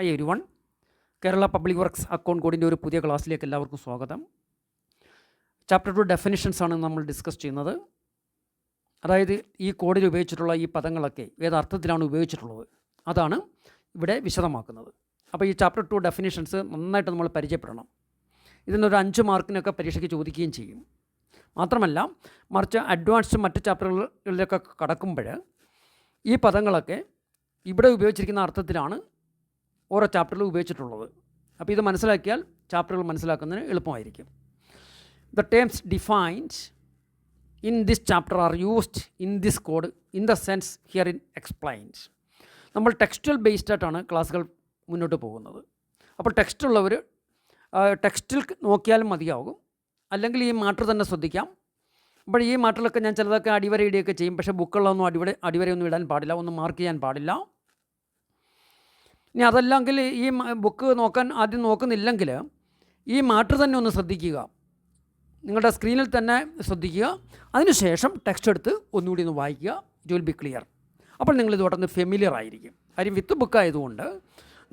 High everyone, Kerala public works account കോഡിൻ്റെ ഒരു പുതിയ ക്ലാസ്സിലേക്ക് എല്ലാവർക്കും സ്വാഗതം. ചാപ്റ്റർ 2 ഡെഫിനിഷൻസ് ആണ് നമ്മൾ ഡിസ്കസ് ചെയ്യുന്നത്. അതായത് ഈ കോഡിൽ ഉപയോഗിച്ചിട്ടുള്ള ഈ പദങ്ങളൊക്കെ ഏതർത്ഥത്തിലാണ് ഉപയോഗിച്ചിട്ടുള്ളത് അതാണ് ഇവിടെ വിശദമാക്കുന്നത്. അപ്പോൾ ഈ ചാപ്റ്റർ 2 ഡെഫിനിഷൻസ് നന്നായിട്ട് നമ്മൾ പരിചയപ്പെടണം. ഇതിനൊരു 5 മാർക്കിനൊക്കെ പരീക്ഷയ്ക്ക് ചോദിക്കുകയും ചെയ്യും. മാത്രമല്ല, മറിച്ച് അഡ്വാൻസ്ഡ് മറ്റ് ചാപ്റ്ററുകളിലൊക്കെ കടക്കുമ്പോൾ ഈ പദങ്ങളൊക്കെ ഇവിടെ ഉപയോഗിച്ചിരിക്കുന്ന അർത്ഥത്തിലാണ് ഓരോ ചാപ്റ്ററിലും ഉപയോഗിച്ചിട്ടുള്ളത്. അപ്പോൾ ഇത് മനസ്സിലാക്കിയാൽ ചാപ്റ്ററുകൾ മനസ്സിലാക്കുന്നതിന് എളുപ്പമായിരിക്കും. The terms defined in this chapter are used in this code in the sense here in explained. നമ്മൾ ടെക്സ്റ്റൽ ബേസ്ഡ് ആയിട്ടാണ് ക്ലാസ്സുകൾ മുന്നോട്ട് പോകുന്നത്. അപ്പോൾ ടെക്സ്റ്റ് ഉള്ളവർ ടെക്സ്റ്റിൽ നോക്കിയാലും മതിയാകും, അല്ലെങ്കിൽ ഈ മാറ്റർ തന്നെ ശ്രദ്ധിക്കാം. അപ്പോൾ ഈ മാറ്ററിലൊക്കെ ഞാൻ ചിലതൊക്കെ അടിവര ഇടുകയൊക്കെ ചെയ്യും. പക്ഷേ ബുക്കുകളൊന്നും അടിവരയൊന്നും ഇടാൻ പാടില്ല, ഒന്നും മാർക്ക് ചെയ്യാൻ പാടില്ല. ഇനി അതല്ലെങ്കിൽ ഈ ബുക്ക് ആദ്യം നോക്കുന്നില്ലെങ്കിൽ ഈ മാറ്റർ തന്നെ ഒന്ന് ശ്രദ്ധിക്കുക, നിങ്ങളുടെ സ്ക്രീനിൽ തന്നെ ശ്രദ്ധിക്കുക. അതിനുശേഷം ടെക്സ്റ്റ് എടുത്ത് ഒന്നുകൂടി ഒന്ന് വായിക്കുക. It will be clear. അപ്പോൾ നിങ്ങളിതോട്ടൊന്ന് ഫെമിലിയർ ആയിരിക്കും. കാര്യം വിത്ത് ബുക്ക് ആയതുകൊണ്ട്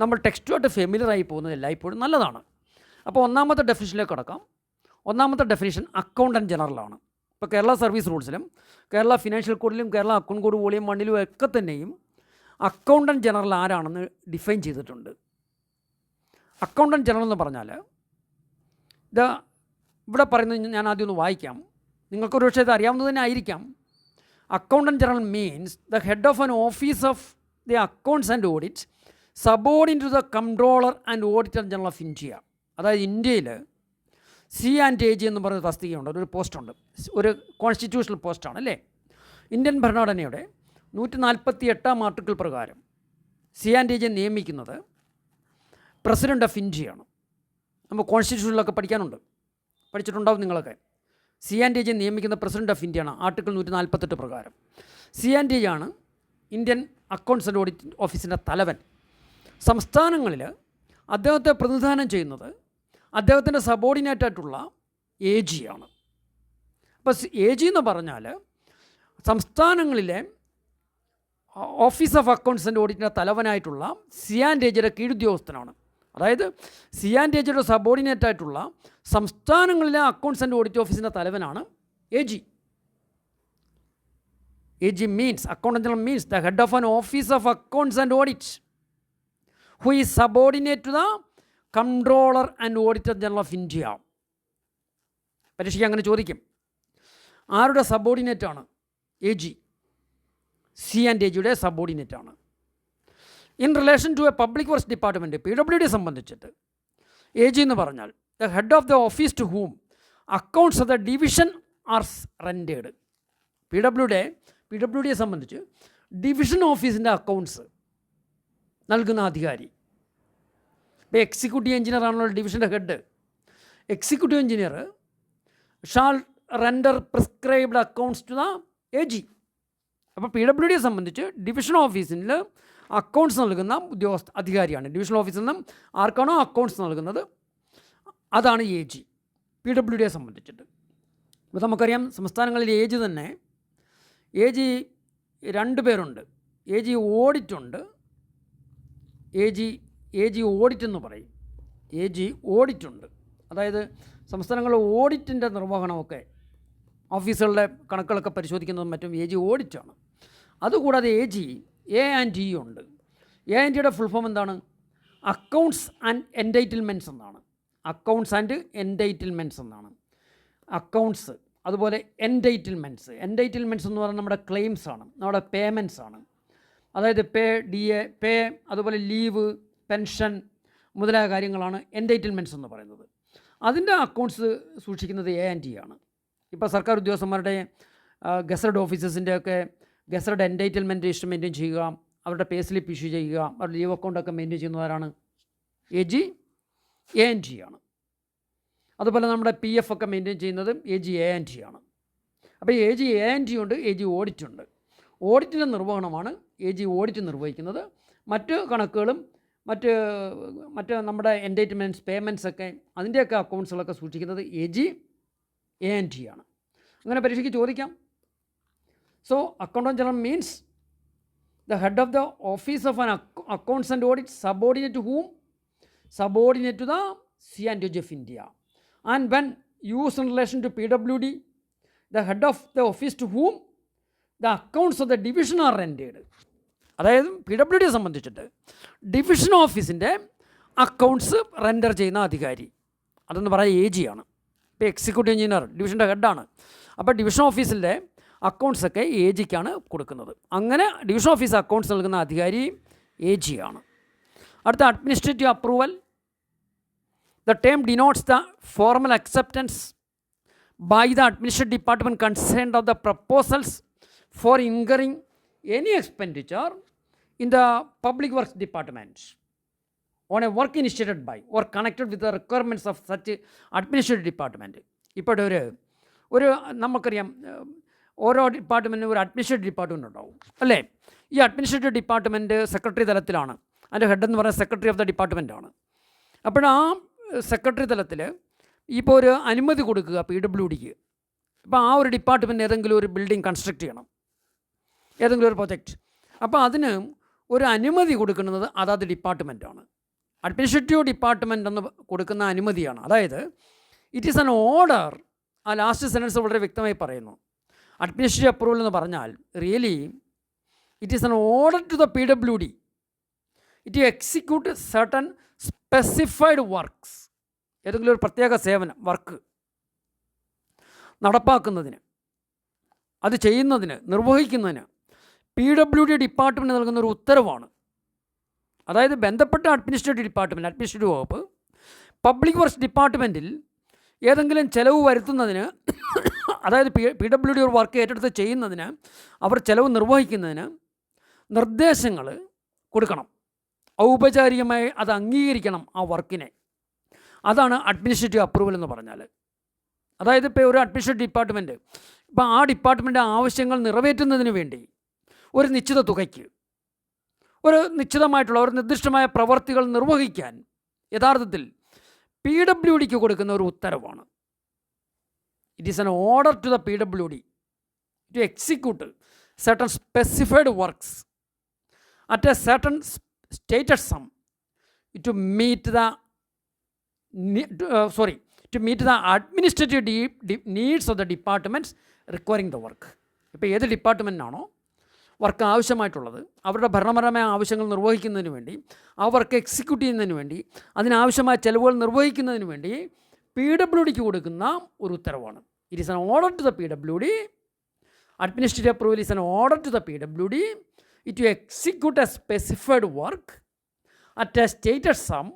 നമ്മൾ ടെക്സ്റ്റുമായിട്ട് ഫെമിലിയറായി പോകുന്നത് എല്ലായ്പ്പോഴും നല്ലതാണ്. അപ്പോൾ ഒന്നാമത്തെ ഡെഫിനിഷനിലേക്ക് കടക്കാം. ഒന്നാമത്തെ ഡെഫിനിഷൻ അക്കൗണ്ടൻറ്റ് ജനറലാണ്. ഇപ്പോൾ കേരള സർവീസ് റൂൾസിലും കേരള ഫിനാൻഷ്യൽ കോഡിലും കേരള അക്കൗണ്ട് കോഡ് വോളിയം 1 ഒക്കെ തന്നെയും അക്കൗണ്ടൻറ്റ് ജനറൽ ആരാണെന്ന് ഡിഫൈൻ ചെയ്തിട്ടുണ്ട്. അക്കൗണ്ടൻറ്റ് ജനറൽ എന്ന് പറഞ്ഞാൽ ഇവിടെ പറയുന്നത് ഞാൻ ആദ്യം ഒന്ന് വായിക്കാം. നിങ്ങൾക്കൊരു പക്ഷേ ഇത് അറിയാവുന്നത് തന്നെ ആയിരിക്കാം. Accountant general means the head of an office of the accounts and audit subordinate to the controller and auditor general of India. അതായത് ഇന്ത്യയിൽ C&AG എന്ന് പറയുന്ന തസ്തികയുണ്ട്, ഒരു പോസ്റ്റുണ്ട്, ഒരു കോൺസ്റ്റിറ്റ്യൂഷണൽ പോസ്റ്റാണ് അല്ലേ. ഇന്ത്യൻ ഭരണഘടനയുടെ 148 ആർട്ടിക്കിൾ പ്രകാരം C&AG നിയമിക്കുന്നത് പ്രസിഡൻ്റ് ഓഫ് ഇന്ത്യയാണ്. നമ്മൾ കോൺസ്റ്റിറ്റ്യൂഷനിലൊക്കെ പഠിച്ചിട്ടുണ്ടാവും നിങ്ങളൊക്കെ. C&AG നിയമിക്കുന്ന പ്രസിഡൻ്റ് ഓഫ് ഇന്ത്യയാണ് ആർട്ടിക്കിൾ 148 പ്രകാരം. C&AG ആണ് ഇന്ത്യൻ അക്കൗണ്ട്സ് ആൻഡ് ഓഡിറ്റ് ഓഫീസിൻ്റെ തലവൻ. സംസ്ഥാനങ്ങളിൽ അദ്ദേഹത്തെ പ്രതിനിധാനം ചെയ്യുന്നത് അദ്ദേഹത്തിൻ്റെ സബോർഡിനേറ്റ് ആയിട്ടുള്ള AG ആണ്. അപ്പോൾ AG എന്ന് പറഞ്ഞാൽ സംസ്ഥാനങ്ങളിലെ ഓഫീസ് ഓഫ് അക്കൗണ്ട്സ് ആൻഡ് ഓഡിറ്റിൻ്റെ തലവനായിട്ടുള്ള C&AGയുടെ കീഴുദ്യോഗസ്ഥനാണ്. അതായത് C&AGയുടെ സബോർഡിനേറ്റ് ആയിട്ടുള്ള സംസ്ഥാനങ്ങളിലെ അക്കൗണ്ട്സ് ആൻഡ് ഓഡിറ്റ് ഓഫീസിൻ്റെ തലവനാണ് AG. AG means accountant general means the head of an office of accounts and audit who is subordinate to the controller and auditor general of India. പരീക്ഷയ്ക്ക് അങ്ങനെ ചോദിക്കും. ആരുടെ സബോർഡിനേറ്റാണ്? AG. C&AGയുടെ സബോർഡിനേറ്റാണ്. In relation to a public works department PWD സംബന്ധിച്ചിട്ട് AG എന്ന് പറഞ്ഞാൽ the head of the office to whom accounts of the division are rendered. PWDയെ സംബന്ധിച്ച് ഡിവിഷൻ ഓഫീസിൻ്റെ അക്കൗണ്ട്സ് നൽകുന്ന അധികാരി. ഇപ്പോൾ എക്സിക്യൂട്ടീവ് എഞ്ചിനീയർ ആണല്ലോ ഡിവിഷൻ്റെ head. Executive engineer shall render prescribed accounts to the AG. അപ്പോൾ PWDയെ സംബന്ധിച്ച് ഡിവിഷൻ ഓഫീസിൽ അക്കൗണ്ട്സ് നൽകുന്ന അധികാരിയാണ്. ഡിവിഷൻ ഓഫീസിൽ നിന്നും ആർക്കാണോ അക്കൗണ്ട്സ് നൽകുന്നത് അതാണ് AG PWDയെ സംബന്ധിച്ചിട്ട്. ഇപ്പോൾ നമുക്കറിയാം സംസ്ഥാനങ്ങളിൽ AG തന്നെ AG 2 പേരുണ്ട്. AG ഓഡിറ്റുണ്ട്, AG ഓഡിറ്റ് എന്ന് പറയും. AG ഓഡിറ്റുണ്ട്, അതായത് സംസ്ഥാനങ്ങളിലെ ഓഡിറ്റിൻ്റെ നിർവഹണമൊക്കെ ഓഫീസുകളുടെ കണക്കുകളൊക്കെ പരിശോധിക്കുന്നതും മറ്റും AG ഓഡിറ്റാണ്. അതുകൂടാതെ AG A&E ഉണ്ട്. A&Eയുടെ ഫുൾ ഫോം എന്താണ്? അക്കൗണ്ട്സ് ആൻഡ് എൻറ്റൈറ്റിൽമെൻറ്റ്സ് എന്നാണ്. അക്കൗണ്ട്സ് ആൻഡ് എൻറ്റൈറ്റിൽമെൻറ്റ്സ് എന്നാണ്. അക്കൗണ്ട്സ്, അതുപോലെ എൻറ്റൈറ്റിൽമെൻറ്റ്സ് എന്ന് പറഞ്ഞാൽ നമ്മുടെ ക്ലെയിംസ് ആണ്, നമ്മുടെ പേയ്മെൻറ്റ്സ് ആണ്. അതായത് DA, അതുപോലെ ലീവ്, പെൻഷൻ മുതലായ കാര്യങ്ങളാണ് എൻറ്റൈറ്റിൽമെൻറ്റ്സ് എന്ന് പറയുന്നത്. അതിൻ്റെ അക്കൗണ്ട്സ് സൂക്ഷിക്കുന്നത് A&E ആണ്. ഇപ്പോൾ സർക്കാർ ഉദ്യോഗസ്ഥന്മാരുടെ ഗസറ്റഡ് ഓഫീസേഴ്സിൻ്റെയൊക്കെ ഗസറ്റഡ് എൻറ്റൈറ്റിൽമെൻറ്റ് രജിസ്റ്റർ മെയിൻറ്റെയിൻ ചെയ്യുക, അവരുടെ പേ സ്ലിപ്പ് ഇഷ്യൂ ചെയ്യുക, അവരുടെ ലീവ് അക്കൗണ്ടൊക്കെ മെയിൻറ്റെയിൻ ചെയ്യുന്നവരാണ് AG A&E ആണ്. അതുപോലെ നമ്മുടെ PF ഒക്കെ മെയിൻറ്റെയിൻ ചെയ്യുന്നത് AG A&E ആണ്. അപ്പോൾ AG A&E ഉണ്ട്, AG ഓഡിറ്റുണ്ട്. ഓഡിറ്റിൻ്റെ നിർവഹണമാണ് AG ഓഡിറ്റ് നിർവഹിക്കുന്നത്. മറ്റ് കണക്കുകളും മറ്റ് നമ്മുടെ എൻറ്റൈറ്റ്മെൻറ്റ്സ്, പേയ്മെൻറ്റ്സ് ഒക്കെ അതിൻ്റെയൊക്കെ അക്കൗണ്ട്സുകളൊക്കെ സൂക്ഷിക്കുന്നത് AG A&E ആണ്. അങ്ങനെ പരീക്ഷയ്ക്ക് ചോദിക്കാം. So accountant general means the head of the office of an accounts and audit subordinate to whom? Subordinate to the C&OG of India. And when used in relation to PWD, the head of the office to whom the accounts of the division are rendered. അതായത് PWD സംബന്ധിച്ചിട്ട് division ഓഫീസിൻ്റെ accounts render ചെയ്യുന്ന അധികാരി അതെന്ന് പറയുക AG ആണ്. ഇപ്പോൾ executive engineer ഡിവിഷൻ്റെ ഹെഡാണ്. അപ്പോൾ ഡിവിഷൻ ഓഫീസിൻ്റെ അക്കൗണ്ട്സൊക്കെ AGക്കാണ് കൊടുക്കുന്നത്. അങ്ങനെ ഡിവിഷൻ ഓഫീസ് അക്കൗണ്ട്സ് നൽകുന്ന അധികാരി AG ആണ്. അടുത്ത administrative approval. The term denotes the formal acceptance by the administrative department concerned of the proposals for incurring any expenditure in the public works department on a work initiated by or connected with the requirements of such administrative department. ഇപ്പോൾ ഒരു നമുക്കറിയാം ഓരോ ഡിപ്പാർട്ട്മെൻറ്റിനും ഒരു administrative department ഉണ്ടാവും അല്ലേ? ഈ administrative department secretary തലത്തിലാണ്. അതിൻ്റെ ഹെഡ് എന്ന് പറയുന്നത് സെക്രട്ടറി ഓഫ് ദ ഡിപ്പാർട്ട്മെൻ്റ് ആണ്. അപ്പോൾ ആ സെക്രട്ടറി തലത്തിൽ ഇപ്പോൾ ഒരു അനുമതി കൊടുക്കുക PWDക്ക്. ഇപ്പോൾ ആ ഒരു ഡിപ്പാർട്ട്മെൻറ്റ് ഏതെങ്കിലും ഒരു ബിൽഡിംഗ് കൺസ്ട്രക്ട് ചെയ്യണം, ഏതെങ്കിലും ഒരു പ്രൊജക്റ്റ്. അപ്പോൾ അതിന് ഒരു അനുമതി കൊടുക്കുന്നത് അതാത് ഡിപ്പാർട്ട്മെൻറ്റാണ്. അഡ്മിനിസ്ട്രേറ്റീവ് ഡിപ്പാർട്ട്മെൻ്റ് എന്ന് കൊടുക്കുന്ന അനുമതിയാണ്. അതായത് ഇറ്റ് ഈസ് ആൻ ഓർഡർ. ആ ലാസ്റ്റ് സെൻറ്റൻസ് വളരെ വ്യക്തമായി പറയുന്നു. അഡ്മിനിസ്ട്രേറ്റീവ് അപ്രൂവൽ എന്ന് പറഞ്ഞാൽ really it is an order to the PWD to execute certain specified works. ഏതെങ്കിലും ഒരു പ്രത്യേക സേവനം വർക്ക് നടപ്പാക്കുന്നതിന്, അത് ചെയ്യുന്നതിന്, നിർവഹിക്കുന്നതിന് PWD ഡിപ്പാർട്ട്മെൻറ്റ് നൽകുന്ന ഒരു ഉത്തരവാണ്. അതായത് ബന്ധപ്പെട്ട അഡ്മിനിസ്ട്രേറ്റീവ് ഡിപ്പാർട്ട്മെൻറ്റ്, അഡ്മിനിസ്ട്രേറ്റീവ് വകുപ്പ് പബ്ലിക് വർക്ക്സ് ഡിപ്പാർട്ട്മെൻറ്റിൽ ഏതെങ്കിലും ചിലവ് വരുത്തുന്നതിന്, അതായത് PWD ഒരു വർക്ക് ഏറ്റെടുത്ത് ചെയ്യുന്നതിന്, അവർ ചിലവ് നിർവഹിക്കുന്നതിന് നിർദ്ദേശങ്ങൾ കൊടുക്കണം. ഔപചാരികമായി അത് അംഗീകരിക്കണം ആ വർക്കിനെ. അതാണ് അഡ്മിനിസ്ട്രേറ്റീവ് അപ്രൂവൽ എന്ന് പറഞ്ഞാൽ. അതായത് ഇപ്പോൾ ഒരു അഡ്മിനിസ്ട്രേറ്റീവ് ഡിപ്പാർട്ട്മെൻറ്റ് ഇപ്പോൾ ആ ഡിപ്പാർട്ട്മെൻറ്റ് ആവശ്യങ്ങൾ നിറവേറ്റുന്നതിന് വേണ്ടി ഒരു നിശ്ചിത തുകയ്ക്ക് ഒരു നിശ്ചിതമായിട്ടുള്ള ഒരു നിർദ്ദിഷ്ടമായ പ്രവർത്തികൾ നിർവഹിക്കാൻ യഥാർത്ഥത്തിൽ PWDക്ക് കൊടുക്കുന്ന ഒരു ഉത്തരവാണ്. It is an order to the PWD to execute certain specified works at a certain stated sum to meet the administrative needs of the departments requiring the work. ഇപ്പോൾ ഏത് ഡിപ്പാർട്ട്മെൻറ്റിനാണോ വർക്ക് ആവശ്യമായിട്ടുള്ളത്, അവരുടെ ഭരണപരമായ ആവശ്യങ്ങൾ നിർവഹിക്കുന്നതിന് വേണ്ടി, ആ വർക്ക് എക്സിക്യൂട്ട് ചെയ്യുന്നതിന് വേണ്ടി, അതിനാവശ്യമായ ചെലവുകൾ നിർവഹിക്കുന്നതിന് വേണ്ടി PWDക്ക് കൊടുക്കുന്ന ഒരു ഉത്തരവാണ്. It is an order to the PWD. Administrative approval is an order to the PWD to execute a specified work at a stated sum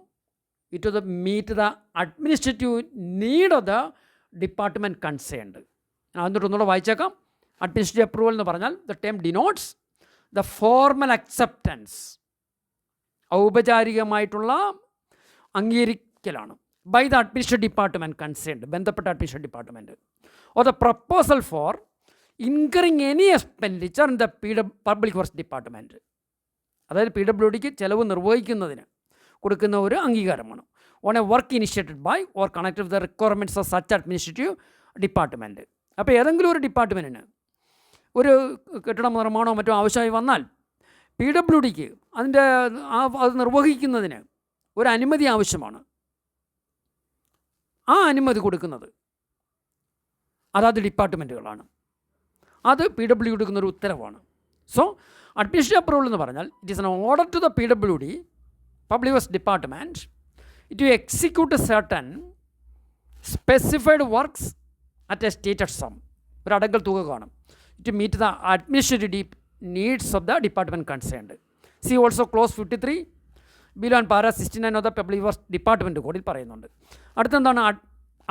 to meet the administrative need of the department concerned. എന്നിട്ടൊന്നുകൂടെ വായിച്ചേക്കാം. Administrative approval എന്ന് പറഞ്ഞാൽ the term denotes the formal acceptance, ഔപചാരികമായിട്ടുള്ള അംഗീകരിക്കലാണ്, by the administrative department concerned, ബന്ധപ്പെട്ട administrative department, or the proposal for incurring any expenditure in the public works department. അതായത് PWDക്ക് ചിലവ് നിർവഹിക്കുന്നതിന് കൊടുക്കുന്ന ഒരു അംഗീകാരമാണ്. On a work initiated by or connected with the requirements of such administrative department. അപ്പോൾ ഏതെങ്കിലും ഒരു ഡിപ്പാർട്ട്മെൻറ്റിന് ഒരു കെട്ടിട നിർമ്മാണമോ മറ്റോ ആവശ്യമായി വന്നാൽ PWDക്ക് അത് നിർവഹിക്കുന്നതിന് ഒരു അനുമതി ആവശ്യമാണ്. ആ അനുമതി കൊടുക്കുന്നത് അതാത് ഡിപ്പാർട്ട്മെൻറ്റുകളാണ്. അത് PWD കൊടുക്കുന്ന ഒരു ഉത്തരവാണ്. സോ അഡ്മിനിസ്ട്രേറ്റീവ് അപ്രൂവൽ എന്ന് പറഞ്ഞാൽ it is an order to the PWD public works department to execute certain specified works at a stated sum. ഒരു അടങ്കൽ തുക കാണും. To meet the administrative needs of the department concerned. See also clause 53 below and para 69 of the public works department കോഡിൽ പറയുന്നുണ്ട്. അടുത്തെന്താണ്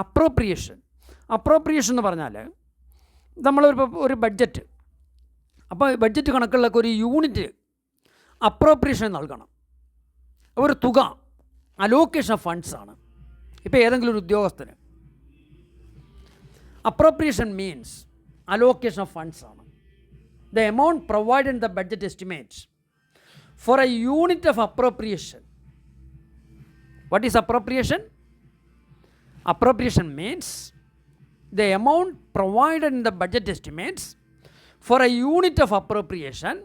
appropriation. Appropriation എന്ന് പറഞ്ഞാൽ ഒരു budget, അപ്പോൾ ബഡ്ജറ്റ് കണക്കുകളിലൊക്കെ ഒരു യൂണിറ്റ് അപ്രോപ്രിയേഷൻ നൽകണം. ഒരു തുക അലോക്കേഷൻ ഓഫ് ഫണ്ട്സ് ആണ്. ഇപ്പോൾ ഏതെങ്കിലും ഒരു ഉദ്യോഗസ്ഥന് appropriation means allocation of funds ആണ്. The amount provided in the budget estimates for a unit of appropriation. What is appropriation? Appropriation means the amount provided in the budget estimates for a unit of appropriation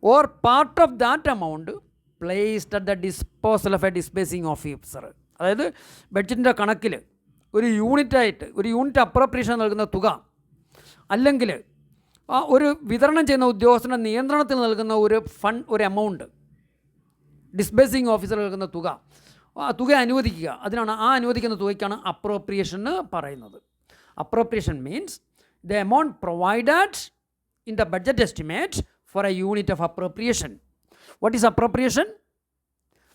or part of that amount placed at the disposal of a disbursing officer. അതായത് ബഡ്ജറ്റിൻ്റെ കണക്കിൽ ഒരു unit appropriation നൽകുന്ന തുക, അല്ലെങ്കിൽ ഒരു വിതരണം ചെയ്യുന്ന ഉദ്യോഗസ്ഥൻ്റെ നിയന്ത്രണത്തിൽ നൽകുന്ന ഒരു എമൗണ്ട്, ഡിസ്ബേസിംഗ് ഓഫീസർ നൽകുന്ന തുക അനുവദിക്കുക. അതിനാണ് അനുവദിക്കുന്ന തുകയ്ക്കാണ് അപ്രോപ്രിയേഷൻ എന്ന് പറയുന്നത്. Appropriation means the amount provided in the budget estimate for a unit of appropriation. What is appropriation?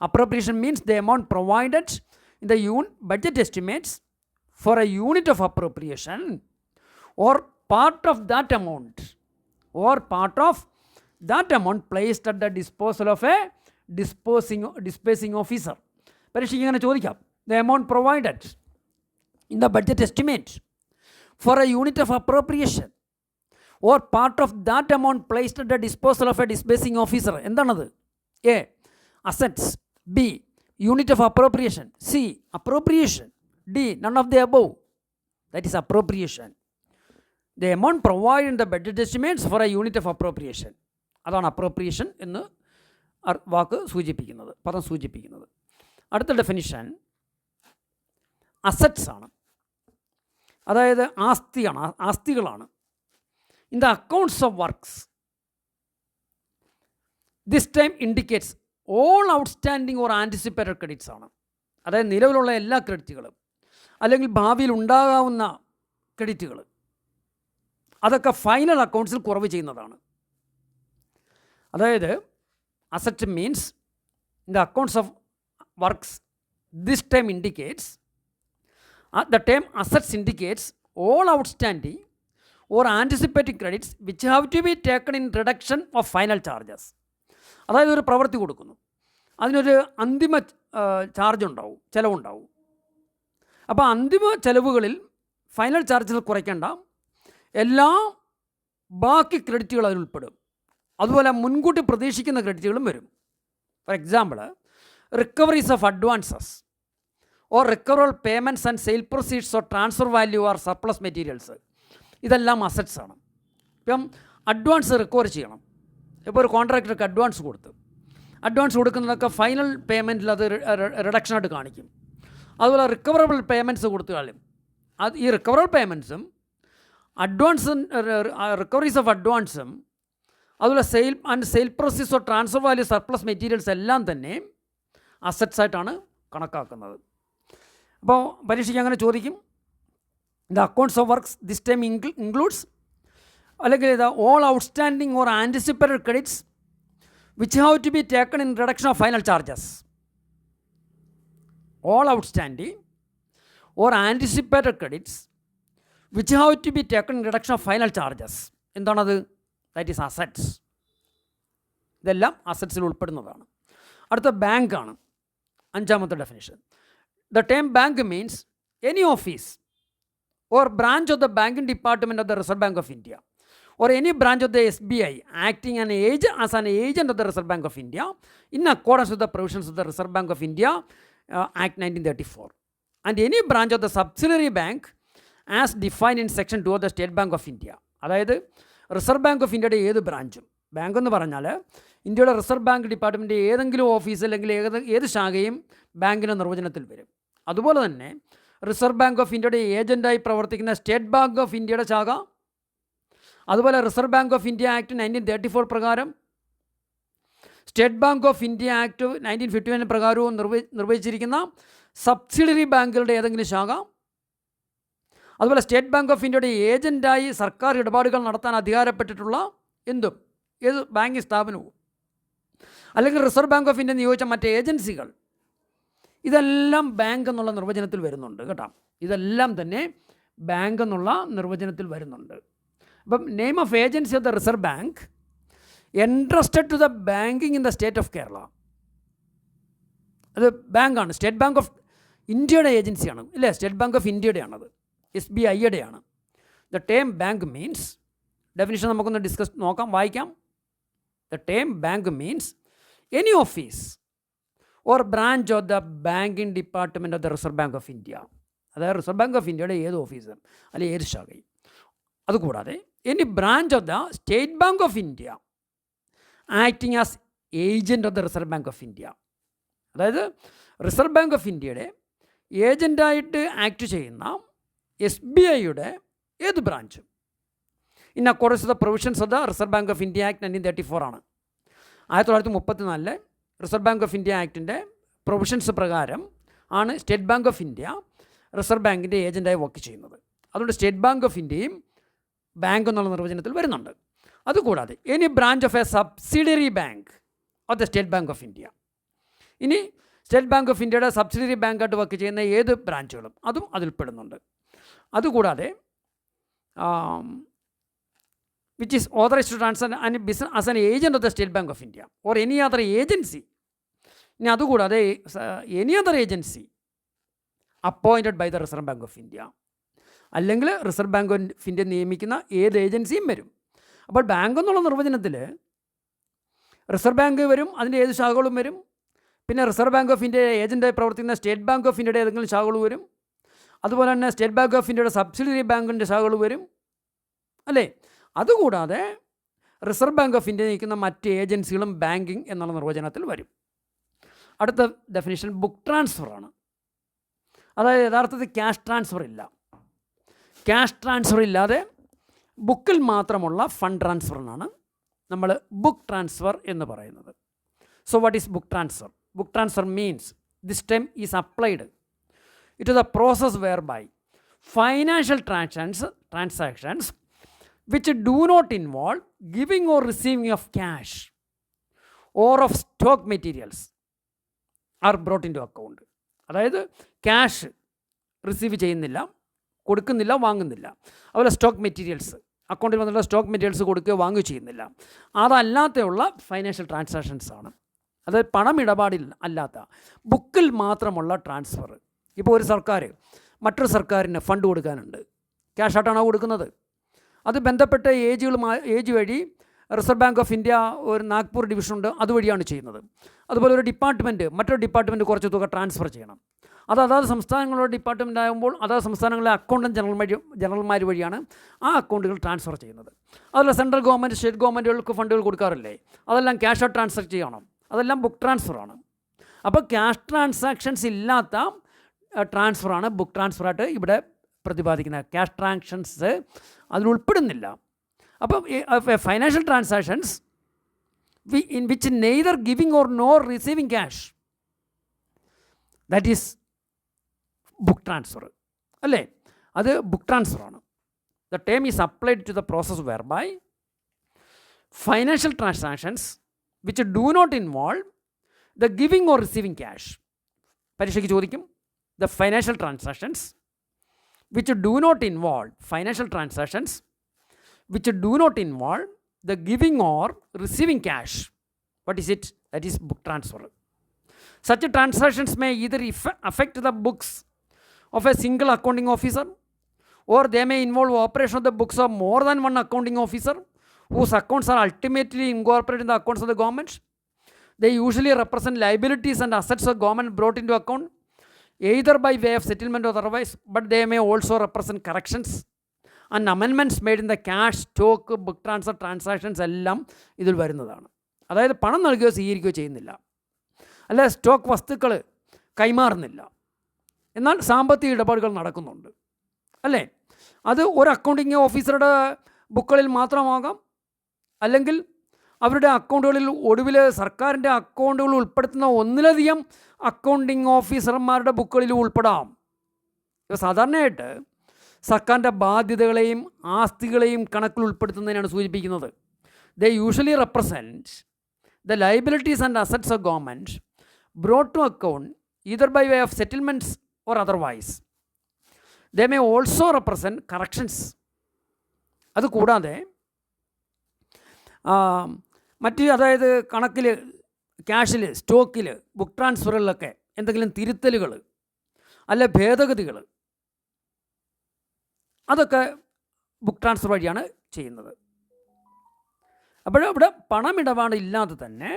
Appropriation means the amount provided in the budget estimates for a unit of appropriation or part of that amount placed at the disposal of a disbursing officer. പരീക്ഷയ്ക്ക് ഇങ്ങനെ ചോദിക്കാം, the amount provided in the budget estimate for a unit of appropriation or part of that amount placed at the disposal of a disbursing officer. എന്താണത്? A. Assets. B. Unit of appropriation. C. Appropriation. D. None of the above. That is appropriation. The amount provided in the budget estimates for a unit of appropriation. അതാണ് appropriation എന്ന് പദം സൂചിപ്പിക്കുന്നത്. അടുത്ത definition assets ആണ്. അതായത് ആസ്തികളാണ്. In the accounts of works, this time indicates all outstanding or anticipated credits ആണ്. അതായത് നിലവിലുള്ള എല്ലാ ക്രെഡിറ്റുകളും അല്ലെങ്കിൽ ഭാവിയിൽ ഉണ്ടാകാവുന്ന ക്രെഡിറ്റുകൾ, അതൊക്കെ ഫൈനൽ അക്കൗണ്ട്സിൽ കുറവ് ചെയ്യുന്നതാണ്. അതായത് asset means in the accounts of works this time indicates, the time assets indicates all outstanding or anticipating credits which have to be taken in reduction of final charges. അതായത് ഒരു പ്രവൃത്തി കൊടുക്കുന്നു, അതിനൊരു അന്തിമ ചിലവുണ്ടാവും. അപ്പോൾ അന്തിമ ചിലവുകളിൽ ഫൈനൽ ചാർജസ് കുറയ്ക്കേണ്ട എല്ലാ ബാക്കി ക്രെഡിറ്റുകൾ അതിലുൾപ്പെടും. അതുപോലെ മുൻകൂട്ടി പ്രതീക്ഷിക്കുന്ന ക്രെഡിറ്റുകളും വരും. For example, recoveries of advances or recoverable payments and sale proceeds or transfer value or surplus materials, ഇതെല്ലാം അസറ്റ്സ് ആണ്. ഇപ്പം അഡ്വാൻസ് റിക്കവർ ചെയ്യണം. ഇപ്പോൾ ഒരു കോൺട്രാക്ടർക്ക് അഡ്വാൻസ് കൊടുക്കുന്നതൊക്കെ ഫൈനൽ പേയ്മെൻറ്റിൽ അത് റിഡക്ഷനായിട്ട് കാണിക്കും. അതുപോലെ റിക്കവറബിൾ പേയ്മെൻറ്റ്സ് കൊടുത്താലും ഈ റിക്കവറബിൾ പേയ്മെൻറ്റ്സും റിക്കവറീസ് ഓഫ് അഡ്വാൻസും അതുപോലെ sale process or transfer value surplus materials എല്ലാം തന്നെ അസറ്റ്സ് ആയിട്ടാണ് കണക്കാക്കുന്നത്. അപ്പോൾ പരീക്ഷയ്ക്ക് അങ്ങനെ ചോദിക്കും, the accounts of works this time includes അല്ലെങ്കിൽ all outstanding or anticipated credits which have to be taken in reduction of final charges. All outstanding or anticipated credits which have to be taken in reduction of final charges. എന്താണത്? that is assets. ഇതെല്ലാം അസറ്റ്സിൽ ഉൾപ്പെടുന്നതാണ്. അടുത്ത ബാങ്കാണ്, അഞ്ചാമത്തെ definition. the term bank means any office or branch of the banking department of the Reserve Bank of India or any branch of the SBI acting as an agent of the Reserve Bank of India in accordance with the provisions of the Reserve Bank of India Act 1934 and any branch of the subsidiary bank as defined in section 2 of the State Bank of India. അതായത് reserve bank of ഇന്ത്യയുടെ ഏത് ബ്രാഞ്ചും, bank എന്ന് പറഞ്ഞാൽ ഇന്ത്യയുടെ reserve bank department ഏതെങ്കിലും office അല്ലെങ്കിൽ ഏത് ശാഖയും ബാങ്കിൻ്റെ നിർവചനത്തിൽ വരും. അതുപോലെ തന്നെ റിസർവ് ബാങ്ക് ഓഫ് ഇന്ത്യയുടെ ഏജൻറ്റായി പ്രവർത്തിക്കുന്ന സ്റ്റേറ്റ് ബാങ്ക് ഓഫ് ഇന്ത്യയുടെ ശാഖ, അതുപോലെ reserve bank of India act 1934 പ്രകാരം state bank of India act 1951 പ്രകാരവും നിർവഹിച്ചിരിക്കുന്ന സബ്സിഡിയറി ബാങ്കുകളുടെ ഏതെങ്കിലും ശാഖ, അതുപോലെ സ്റ്റേറ്റ് ബാങ്ക് ഓഫ് ഇന്ത്യയുടെ ഏജൻറ്റായി സർക്കാർ ഇടപാടുകൾ നടത്താൻ അധികാരപ്പെട്ടിട്ടുള്ള ഏത് ബാങ്കിങ് സ്ഥാപനവും, അല്ലെങ്കിൽ റിസർവ് ബാങ്ക് ഓഫ് ഇന്ത്യ നിയോഗിച്ച മറ്റ് ഏജൻസികൾ, ഇതെല്ലാം ബാങ്ക് എന്നുള്ള നിർവചനത്തിൽ വരുന്നുണ്ട് കേട്ടോ. ഇതെല്ലാം തന്നെ ബാങ്ക് എന്നുള്ള നിർവചനത്തിൽ വരുന്നുണ്ട്. അപ്പം name of agency of the reserve bank entrusted to the banking in the state of Kerala. അത് ബാങ്കാണ്, സ്റ്റേറ്റ് ബാങ്ക് ഓഫ് ഇന്ത്യയുടെ ഏജൻസിയാണ് ഇല്ലേ, സ്റ്റേറ്റ് ബാങ്ക് ഓഫ് ഇന്ത്യയുടെയാണത്, SBIയുടെയാണ്. The term bank means, definition നമുക്കൊന്ന് വായിക്കാം. The term bank means any office or branch of the banking department of the reserve bank of India. അതായത് റിസർവ് ബാങ്ക് ഓഫ് ഇന്ത്യയുടെ ഏത് ഓഫീസും അല്ലെങ്കിൽ ഏത് ശാഖയും. അതുകൂടാതെ any branch of the state bank of India acting as agent of the reserve bank of India. അതായത് reserve bank of ഇന്ത്യയുടെ ഏജൻ്റായിട്ട് ആക്ട് ചെയ്യുന്ന SBIയുടെ ഏത് ബ്രാഞ്ചും in accordance the provisions of the reserve bank of India act 1934 ആണ്. 1934 reserve bank of India ആക്ടിൻ്റെ provisions പ്രകാരം ആണ് state bank of India reserve ബാങ്കിൻ്റെ ഏജൻ്റായി വർക്ക് ചെയ്യുന്നത്. അതുകൊണ്ട് സ്റ്റേറ്റ് ബാങ്ക് ഓഫ് ഇന്ത്യയും ബാങ്ക് എന്നുള്ള നിർവചനത്തിൽ വരുന്നുണ്ട്. അതുകൂടാതെ any branch of A subsidiary bank of the state bank of India, ഇനി സ്റ്റേറ്റ് ബാങ്ക് ഓഫ് ഇന്ത്യയുടെ സബ്സിഡിയറി ബാങ്കായിട്ട് വർക്ക് ചെയ്യുന്ന ഏത് ബ്രാഞ്ചുകളും അതും അതിൽപ്പെടുന്നുണ്ട്. അതുകൂടാതെ which is authorized to transact and business as an agent of the State Bank of India or any other agency. ഇനി അതുകൂടാതെ any other agency appointed by the reserve bank of India, അല്ലെങ്കിൽ Reserve bank of India നിയമിക്കുന്ന ഏത് ഏജൻസിയും വരും. അപ്പോൾ bank എന്നുള്ള നിർവചനത്തിൽ റിസർവ് ബാങ്ക് വരും, അതിൻ്റെ ഏത് ശാഖകളും വരും. പിന്നെ റിസർവ് ബാങ്ക് ഓഫ് ഇന്ത്യ ഏജൻ്റായി പ്രവർത്തിക്കുന്ന സ്റ്റേറ്റ് ബാങ്ക് ഓഫ് ഇന്ത്യയുടെ ഏതെങ്കിലും ശാഖകൾ വരും. അതുപോലെ തന്നെ സ്റ്റേറ്റ് ബാങ്ക് ഓഫ് ഇന്ത്യയുടെ സബ്സിഡിയറി ബാങ്കിൻ്റെ ശാഖകൾ വരും, അല്ലേ? അതുകൂടാതെ റിസർവ് ബാങ്ക് ഓഫ് ഇന്ത്യ നയിക്കുന്ന മറ്റ് ഏജൻസികളും ബാങ്കിങ് എന്നുള്ള നിർവചനത്തിൽ വരും. അടുത്ത ഡെഫിനിഷൻ ബുക്ക് ട്രാൻസ്ഫറാണ്. അതായത് യഥാർത്ഥത്തിൽ ക്യാഷ് ട്രാൻസ്ഫർ ഇല്ല. ക്യാഷ് ട്രാൻസ്ഫർ ഇല്ലാതെ ബുക്കിൽ മാത്രമുള്ള ഫണ്ട് ട്രാൻസ്ഫറിനാണ് നമ്മൾ ബുക്ക് ട്രാൻസ്ഫർ എന്ന് പറയുന്നത്. So what is book transfer? Book transfer means this time is applied to the process whereby financial transactions which do not involve giving or receiving of cash or of stock materials are brought into account. അതായത് cash receive ചെയ്യുന്നില്ല, കൊടുക്കുന്നില്ല, വാങ്ങുന്നില്ല. അതുപോലെ stock materials, അക്കൗണ്ടിൽ വന്നിട്ടുള്ള stock materials കൊടുക്കുകയോ വാങ്ങുകയോ ചെയ്യുന്നില്ല. അതല്ലാതെയുള്ള financial transactions ആണ്. അതായത് പണമിടപാടിൽ അല്ലാത്ത ബുക്കിൽ മാത്രമുള്ള ട്രാൻസ്ഫർ. ഇപ്പോൾ ഒരു സർക്കാർ മറ്റൊരു സർക്കാരിന് ഫണ്ട് കൊടുക്കാനുണ്ട്, ക്യാഷായിട്ടാണോ കൊടുക്കുന്നത്? അത് ബന്ധപ്പെട്ട ഏജ് വഴി റിസർവ് ബാങ്ക് ഓഫ് ഇന്ത്യ ഒരു നാഗ്പൂർ ഡിവിഷനുണ്ട്, അതുവഴിയാണ് ചെയ്യുന്നത്. അതുപോലെ ഒരു ഡിപ്പാർട്ട്മെൻറ്റ് മറ്റൊരു ഡിപ്പാർട്ട്മെൻറ്റ് കുറച്ച് തുക ട്രാൻസ്ഫർ ചെയ്യണം. അതാത് സംസ്ഥാനങ്ങളുടെ ഡിപ്പാർട്ട്മെൻ്റ് ആകുമ്പോൾ അതാത് സംസ്ഥാനങ്ങളിലെ അക്കൗണ്ടൻറ്റ് ജനറൽമാർ വഴിയാണ് ആ അക്കൗണ്ടുകൾ ട്രാൻസ്ഫർ ചെയ്യുന്നത്. അതുപോലെ സെൻട്രൽ ഗവൺമെൻറ് സ്റ്റേറ്റ് ഗവൺമെൻറ്റുകൾക്ക് ഫണ്ടുകൾ കൊടുക്കാറില്ലേ, അതെല്ലാം ക്യാഷായിട്ട് ട്രാൻസ്ഫർ ചെയ്യണം, അതെല്ലാം ബുക്ക് ട്രാൻസ്ഫറാണ്. അപ്പോൾ ക്യാഷ് ട്രാൻസാക്ഷൻസ് ഇല്ലാത്ത ട്രാൻസ്ഫറാണ് ബുക്ക് ട്രാൻസ്ഫറായിട്ട് ഇവിടെ പ്രതിപാദിക്കുന്നത്. ക്യാഷ് ട്രാൻസാക്ഷൻസ് അതിലുൾപ്പെടുന്നില്ല. അപ്പം financial transactions in which neither giving or nor receiving cash, that is book transfer, അല്ലേ? അത് ബുക്ക് ട്രാൻസ്ഫറാണ്. The term is applied to the process whereby financial transactions which do not involve the giving or receiving cash. പരീക്ഷയ്ക്ക് ചോദിക്കും, the financial transactions which do not involve the giving or receiving cash. What is it? That is book transfer. Such transactions may either affect the books of a single accounting officer, or they may involve operation of the books of more than one accounting officer whose accounts are ultimately incorporated in the accounts of the government. They usually represent liabilities and assets of government brought into account either by way of settlement or otherwise, but they may also represent corrections and amendments made in the cash, stock, book transfer transactions എല്ലാം ഇതിൽ വരുന്നതാണ്. അതായത് പണം നൽകുകയോ സ്വീകരിക്കുകയോ ചെയ്യുന്നില്ല, അല്ല stock വസ്തുക്കൾ കൈമാറുന്നില്ല, എന്നാൽ സാമ്പത്തിക ഇടപാടുകൾ നടക്കുന്നുണ്ട്, അല്ലേ? അത് ഒരു അക്കൗണ്ടിങ് ഓഫീസറുടെ ബുക്കുകളിൽ മാത്രമാകാം, അല്ലെങ്കിൽ അവരുടെ അക്കൗണ്ടുകളിൽ ഒടുവിൽ സർക്കാരിൻ്റെ അക്കൗണ്ടുകൾ ഉൾപ്പെടുത്തുന്ന ഒന്നിലധികം അക്കൗണ്ടിങ് ഓഫീസർമാരുടെ ബുക്കുകളിൽ ഉൾപ്പെടാം. ഇപ്പോൾ സാധാരണയായിട്ട് സർക്കാരിൻ്റെ ബാധ്യതകളെയും ആസ്തികളെയും കണക്കിൽ ഉൾപ്പെടുത്തുന്നതിനാണ് സൂചിപ്പിക്കുന്നത്. They usually represent the liabilities and assets of government brought to account either by way of settlements or otherwise. They may also represent corrections. അതുകൂടാതെ അതായത് കണക്കിൽ, ക്യാഷിൽ, സ്റ്റോക്കിൽ, ബുക്ക് ട്രാൻസ്ഫറുകളിലൊക്കെ എന്തെങ്കിലും തിരുത്തലുകൾ അല്ലെ ഭേദഗതികൾ, അതൊക്കെ ബുക്ക് ട്രാൻസ്ഫർ വഴിയാണ് ചെയ്യുന്നത്. ഇവിടെ പണമിടപാട് ഇല്ലാതെ തന്നെ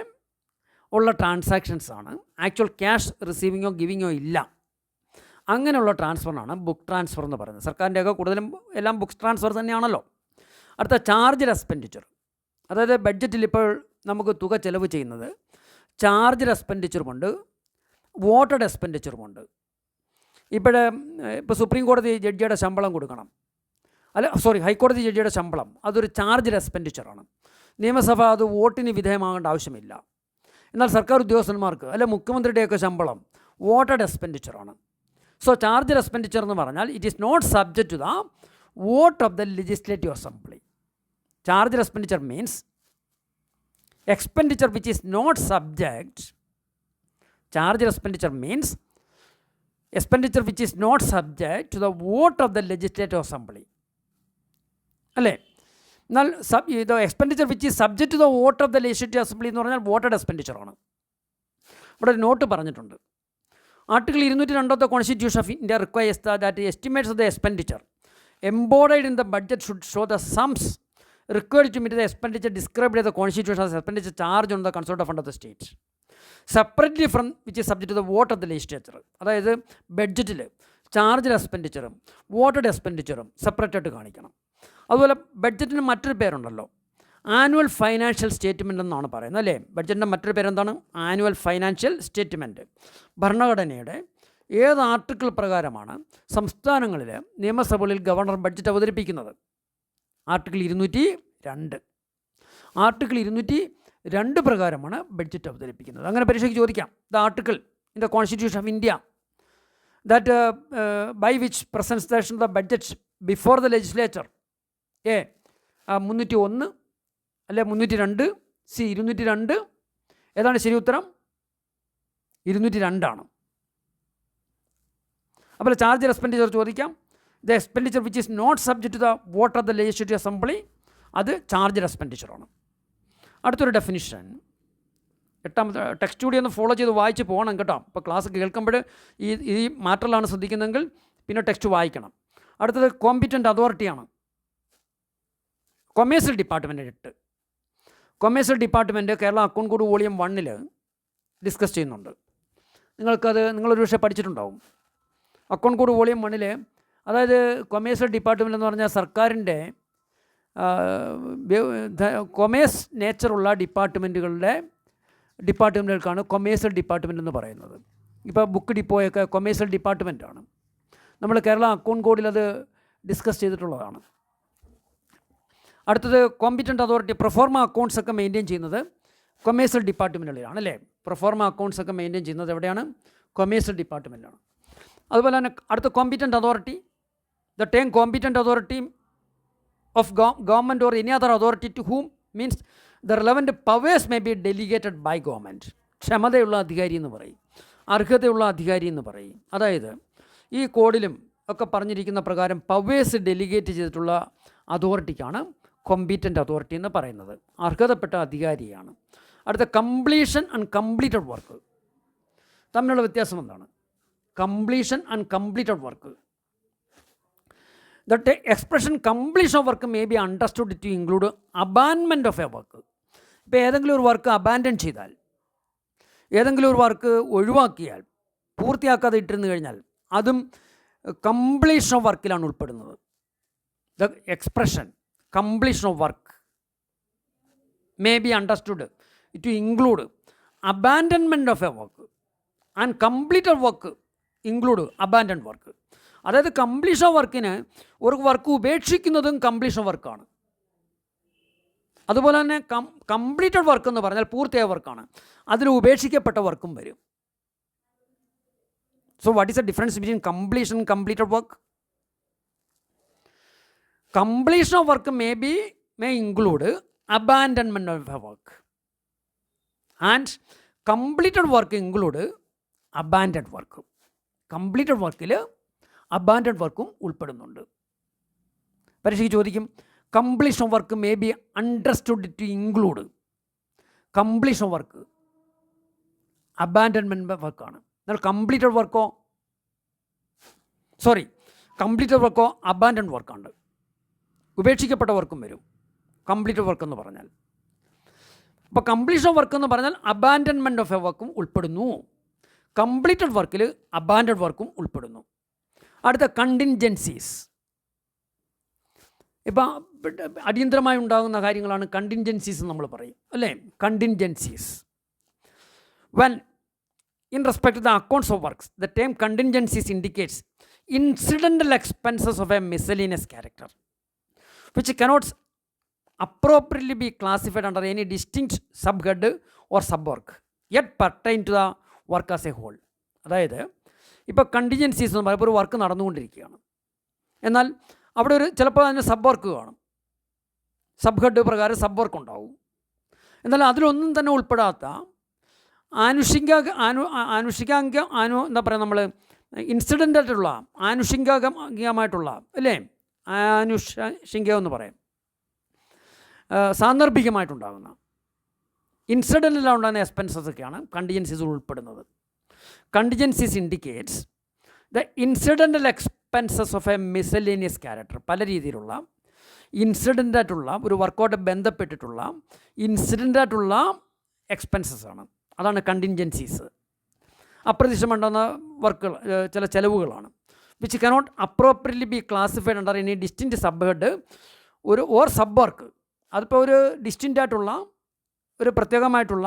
ഉള്ള ട്രാൻസാക്ഷൻസാണ്. ആക്ച്വൽ ക്യാഷ് റിസീവിങ്ങോ ഗിവിങ്ങോ ഇല്ല, അങ്ങനെയുള്ള ട്രാൻസ്ഫറിനാണ് ബുക്ക് ട്രാൻസ്ഫർ എന്ന് പറയുന്നത്. സർക്കാരിൻ്റെയൊക്കെ കൂടുതലും എല്ലാം ബുക്ക് ട്രാൻസ്ഫർ തന്നെയാണല്ലോ. അടുത്ത ചാർജ് എക്സ്പെൻഡിച്ചർ, അതായത് ബഡ്ജറ്റിൽ ഇപ്പോൾ നമുക്ക് തുക ചെലവ് ചെയ്യുന്നത് ചാർജ് എക്സ്പെൻഡിച്ചറുമുണ്ട്, വോട്ടഡ് എക്സ്പെൻഡിച്ചറുമുണ്ട്. ഇപ്പോൾ സുപ്രീം കോടതി ജഡ്ജിയുടെ ശമ്പളം കൊടുക്കണം, ഹൈക്കോടതി ജഡ്ജിയുടെ ശമ്പളം അതൊരു ചാർജ് എക്സ്പെൻഡിച്ചറാണ്. നിയമസഭ അത് വോട്ടിന് വിധേയമാകേണ്ട ആവശ്യമില്ല. എന്നാൽ സർക്കാർ ഉദ്യോഗസ്ഥന്മാർക്ക് മുഖ്യമന്ത്രിയുടെയൊക്കെ ശമ്പളം വോട്ടഡ് എക്സ്പെൻഡിച്ചറാണ്. സോ ചാർജ് എക്സ്പെൻഡിച്ചർ എന്ന് പറഞ്ഞാൽ it is not subject to the vote of the legislative assembly. Charge expenditure means expenditure which is not subject, charge expenditure means expenditure which is not subject to the vote of the legislative assembly. അല്ലേ? എന്നാൽ ഇത് expenditure which is subject to the vote of the legislative assembly എന്ന് പറഞ്ഞാൽ voted എക്സ്പെൻഡിച്ചറാണ്. ഇവിടെ ഒരു note പറഞ്ഞിട്ടുണ്ട്. Article 202 of the constitution of India requires that estimates of the expenditure embodied in the budget should show the sums required to meet the expenditure described as the constitution as expenditure charge on the consolidated fund of the state separately from which is subject to the vote of the legislature. അതായത് ബഡ്ജറ്റിൽ charge എക്സ്പെൻഡിച്ചറും voted എക്സ്പെൻഡിച്ചറും separate ആയിട്ട് കാണിക്കണം. അതുപോലെ ബഡ്ജറ്റിന് മറ്റൊരു പേരുണ്ടല്ലോ, annual financial statement എന്നാണ് പറയുന്നത് അല്ലേ? ബഡ്ജറ്റിൻ്റെ മറ്റൊരു പേരെന്താണ്? Annual financial statement. ഭരണഘടനയുടെ ഏത് ആർട്ടിക്കിൾ പ്രകാരമാണ് സംസ്ഥാനങ്ങളിൽ നിയമസഭകളിൽ ഗവർണർ ബഡ്ജറ്റ് അവതരിപ്പിക്കുന്നത്? ആർട്ടിക്കിൾ 202. ആർട്ടിക്കിൾ 202 പ്രകാരമാണ് ബഡ്ജറ്റ് അവതരിപ്പിക്കുന്നത്. അങ്ങനെ പരീക്ഷയ്ക്ക് ചോദിക്കാം. The article in the constitution of India that by which presentation the budget before the legislature. 301 അല്ലെ 302? 202. ഏതാണ് ശരി ഉത്തരം? 202 ആണ്. അപ്പോൾ ചാർജ് എക്സ്പെൻഡിച്ചർ ചോദിക്കാം. The expenditure which is not subject to the vote of the legislative assembly, അത് charge എക്സ്പെൻഡിച്ചറാണ്. അടുത്തൊരു ഡെഫിനിഷൻ, 8ാമത്തെ ടെക്സ്റ്റ് കൂടി ഒന്ന് ഫോളോ ചെയ്ത് വായിച്ച് പോകണം കേട്ടോ. ഇപ്പോൾ ക്ലാസ് കേൾക്കുമ്പോൾ ഈ മാറ്ററിലാണ് ശ്രദ്ധിക്കുന്നതെങ്കിൽ പിന്നെ ടെക്സ്റ്റ് വായിക്കണം. അടുത്തത് കോമ്പിറ്റൻ്റ് അതോറിറ്റിയാണ്. Commercial department 8. Commercial department Kerala account code volume 1 discuss ചെയ്യുന്നുണ്ട്. നിങ്ങളൊരു പക്ഷേ പഠിച്ചിട്ടുണ്ടാവും. അക്കൗണ്ട് കോഡ് വോളിയം 1 അതായത് കൊമേഴ്സ്യൽ ഡിപ്പാർട്ട്മെൻറ്റ് എന്ന് പറഞ്ഞാൽ സർക്കാരിൻ്റെ കൊമേഴ്സ് നേച്ചറുള്ള ഡിപ്പാർട്ട്മെൻറ്റുകൾക്കാണ് കൊമേഴ്സ്യൽ ഡിപ്പാർട്ട്മെൻറ്റ് എന്ന് പറയുന്നത്. ഇപ്പോൾ ബുക്ക് ഡിപ്പോയൊക്കെ കൊമേഴ്സ്യൽ ഡിപ്പാർട്ട്മെൻറ്റാണ്. നമ്മൾ കേരള അക്കൗണ്ട് കോഡിൽ അത് ഡിസ്കസ് ചെയ്തിട്ടുള്ളതാണ്. അടുത്തത് കോമ്പിറ്റൻ്റ് അതോറിറ്റി. പ്രൊഫോർമ അക്കൗണ്ട്സ് ഒക്കെ മെയിൻറ്റെയിൻ ചെയ്യുന്നത് കൊമേഴ്സ്യൽ ഡിപ്പാർട്ട്മെൻറ്റുകളിലാണ് അല്ലേ? പ്രൊഫോർമ അക്കൗണ്ട്സ് ഒക്കെ മെയിൻറ്റെയിൻ ചെയ്യുന്നത് എവിടെയാണ്? കൊമേഴ്സ്യൽ ഡിപ്പാർട്ട്മെൻറ്റാണ്. അതുപോലെ തന്നെ അടുത്ത competent authority. The term competent authority of government or any other authority to whom means the relevant powers may be delegated by government. ക്ഷമതയുള്ള അധികാരി എന്ന് പറയും, അർഹതയുള്ള അധികാരി എന്ന് പറയും. അതായത് ഈ കോഡിലും ഒക്കെ പറഞ്ഞിരിക്കുന്ന പ്രകാരം പവേഴ്സ് ഡെലിഗേറ്റ് ചെയ്തിട്ടുള്ള അതോറിറ്റിക്കാണ് കോമ്പിറ്റൻ്റ് അതോറിറ്റി എന്ന് പറയുന്നത്. അർഹതപ്പെട്ട അധികാരിയാണ്. അടുത്ത കംപ്ലീഷൻ ആൻഡ് കംപ്ലീറ്റഡ് വർക്ക്. തമ്മിലുള്ള വ്യത്യാസം എന്താണ്? Completion and completed work. The expression completion of work may be understood to include abandonment of a work. ഇപ്പോൾ ഏതെങ്കിലും ഒരു വർക്ക് അബാൻഡൻ ചെയ്താൽ, ഏതെങ്കിലും ഒരു വർക്ക് ഒഴിവാക്കിയാൽ, പൂർത്തിയാക്കാതെ ഇട്ടിരുന്നു കഴിഞ്ഞാൽ അതും കംപ്ലീഷൻ ഓഫ് വർക്കിലാണ് ഉൾപ്പെടുന്നത്. The expression completion of work may be understood to include abandonment of a work and completed work include abandon work. അതായത് കംപ്ലീഷൻ വർക്കിന് ഒരു വർക്ക് ഉപേക്ഷിക്കുന്നതും കംപ്ലീഷൻ വർക്കാണ്. അതുപോലെ തന്നെ കംപ്ലീറ്റഡ് വർക്ക് എന്ന് പറഞ്ഞാൽ പൂർത്തിയായ വർക്കാണ്, അതിൽ ഉപേക്ഷിക്കപ്പെട്ട വർക്കും വരും. So what is the difference between completion and completed work? Completion of work may include abandonment of a work and completed work include abandoned work. Completed വർക്കിൽ അബാൻഡൻഡ് വർക്കും ഉൾപ്പെടുന്നുണ്ട്. പരീക്ഷയ്ക്ക് ചോദിക്കും completion of work may be understood to include. Completion of work abandonment വർക്കാണ്. എന്നാൽ completed വർക്കോ abandoned വർക്കാണ്. ഉപേക്ഷിക്കപ്പെട്ട വർക്കും വരും കംപ്ലീറ്റഡ് വർക്ക് എന്ന് പറഞ്ഞാൽ. അപ്പോൾ കംപ്ലീഷൻ ഓഫ് വർക്ക് എന്ന് പറഞ്ഞാൽ അബാൻഡൻമെൻറ്റ് ഓഫ് എ വർക്കും ഉൾപ്പെടുന്നു. കംപ്ലീറ്റഡ് വർക്കിൽ അബാൻഡൻഡ് വർക്കും ഉൾപ്പെടുന്നു. അടുത്ത കണ്ടിൻജൻസീസ്. ഇപ്പം അടിയന്തരമായി ഉണ്ടാകുന്ന കാര്യങ്ങളാണ് കണ്ടിൻജൻസീസ് നമ്മൾ പറയും അല്ലേ. Contingencies. When in respect to the accounts of works, the term contingencies indicates incidental expenses of a miscellaneous character which cannot appropriately be classified under any distinct subhead or subwork yet pertain to the work as a whole. അതായത് ഇപ്പോൾ contingencies എന്ന് പറയുമ്പോൾ ഒരു work നടന്നുകൊണ്ടിരിക്കുകയാണ്, എന്നാൽ അവിടെ ഒരു ചിലപ്പോൾ അതിന് സബ് വർക്ക് കാണും, സബ് ഹെഡ് പ്രകാരം സബ് വർക്ക് ഉണ്ടാവും. എന്നാൽ അതിലൊന്നും തന്നെ ഉൾപ്പെടാത്ത എന്താ പറയുക, നമ്മൾ ഇൻസിഡൻ്റായിട്ടുള്ള ആനുഷിംഗികമായിട്ടുള്ള അല്ലേ, ആനുഷിംഗം എന്ന് പറയാം, സാന്ദർഭികമായിട്ടുണ്ടാകുന്ന ഇൻസിഡൻറ്റിലാണ് ഉണ്ടാകുന്ന എക്സ്പെൻസസ് ഒക്കെയാണ് കണ്ടിൻജൻസീസ് ഉൾപ്പെടുന്നത്. Contingencies indicates the incidental expenses of a miscellaneous character. പല രീതിയിലുള്ള ഇൻസിഡൻ്റായിട്ടുള്ള ഒരു വർക്കൗട്ട് ബന്ധപ്പെട്ടിട്ടുള്ള ഇൻസിഡൻ്റായിട്ടുള്ള എക്സ്പെൻസസ് ആണ്, അതാണ് കണ്ടിൻജൻസീസ്. അപ്രതീക്ഷിതമുണ്ടാകുന്ന വർക്കുകൾ, ചില ചിലവുകളാണ്. Which cannot appropriately be classified under any distinct sub head ഒരു ഓർ സബ് വർക്ക്. അതിപ്പോൾ ഒരു ഡിസ്റ്റിൻ്റായിട്ടുള്ള ഒരു പ്രത്യേകമായിട്ടുള്ള